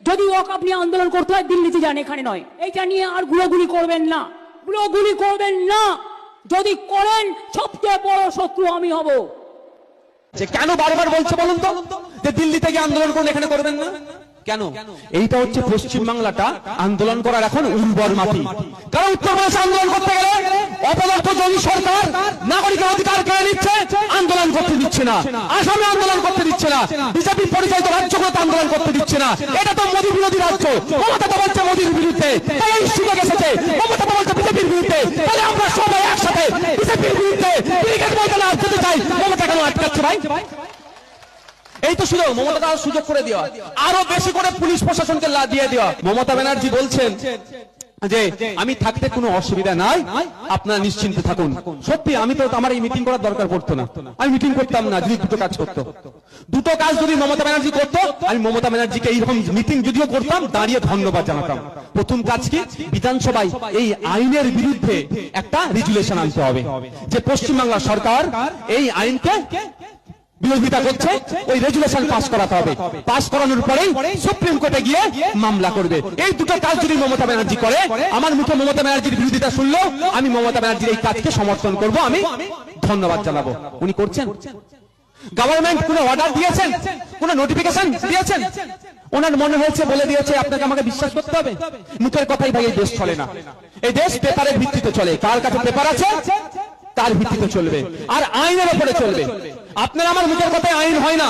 যদি ওয়াকফ নিয়ে আন্দোলন করতে হয় দিল্লিতে যান, এখানে নয়। এইটা নিয়ে আর গুলোগুলি করবেন না, গুলোগুলি করবেন না। যদি করেন সবচেয়ে বড় শত্রু আমি হব। যে কেন বারবার বলছে বলুন তো যে দিল্লি থেকে আন্দোলন করুন, এখানে করবেন না কেন? এইটা হচ্ছে পশ্চিম বাংলাটা আন্দোলন করার এখন উর্বর মাটি। কারণ উত্তরপ্রদেশে আন্দোলন করতে গেলে অপদার্থ যোগী সরকার নাগরিকের অধিকার কেড়ে নিচ্ছে, আন্দোলন করতে দিচ্ছে না। আসামে আন্দোলন করতে দিচ্ছে না, বিজেপি পরিচালিত রাজ্যগুলোতে আন্দোলন করতে দিচ্ছে না। এটা তো মোদী বিরোধী রাজ্য। মমতা তো বলছে মোদীর বিরুদ্ধে, তাই এই সুযোগ এসেছে। মমতা তো বলছে বিজেপির বিরুদ্ধে, তাহলে আমরা সবাই একসাথে বিজেপির বিরুদ্ধে ক্রিকেট ময়দানে যেতে চাই। মমতা কেন আটকাচ্ছে ভাই? এই তো সুযোগ, মমতা সুযোগ করে দেওয়া, আরো বেশি করে পুলিশ প্রশাসনকে দিয়ে দেওয়া। মমতা ব্যানার্জি বলছেন যে আমি থাকতে কোনো অসুবিধা নাই, আপনারা নিশ্চিন্তে থাকুন। সত্যি আমি তো আমার এই মিটিং করার দরকার পড়তো না, আমি মিটিং করতাম না যদি দুটো কাজ করতো। দুটো কাজ যদি মমতা ব্যানার্জি করতো, আমি মমতা ব্যানার্জিকে এইরকম মিটিং যদিও করতাম দাঁড়িয়ে ধন্যবাদ জানাতাম। প্রথম কাজ কি, বিধানসভায় এই আইনের বিরুদ্ধে একটা রেজুলেশন আনতে হবে যে পশ্চিমবাংলা সরকার এই আইনকে বিরোধিতা করছে, ওই রেজুলেশন পাস করাতে হবে। পাস করানোর পরেই সুপ্রিম কোর্টে গিয়ে মামলা করবে। এই দুটো কাজ যদি মমতা ব্যানার্জি করে, আমার মুখে মমতা ব্যানার্জির বিরোধিতা শুনলেও আমি মমতা ব্যানার্জির এই কাজকে সমর্থন করব, আমি ধন্যবাদ জানাবো। উনি করছেন? গভর্নমেন্ট কোনো অর্ডার দিয়েছেন, কোনো নোটিফিকেশন দিয়েছেন? ওনার মনে হয়েছে বলে দিয়েছে আপনাকে আমাকে বিশ্বাস করতে হবে? মুখের কথাই ভাই এই দেশ চলে না। এই দেশ পেপারের ভিত্তিতে চলে। কার কাছে পেপার আছে তার ভিত্তিতে চলবে, আর আইনের উপরে চলবে। আপনার আমার মুখের কথায় আইন হয় না।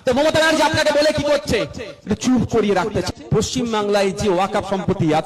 তো মমতা ব্যানার্জি আপনাকে বলে কি করছে? চুপ করিয়ে রাখতেছে। পশ্চিম বাংলায় যে ওয়াকফ সম্পত্তি আছে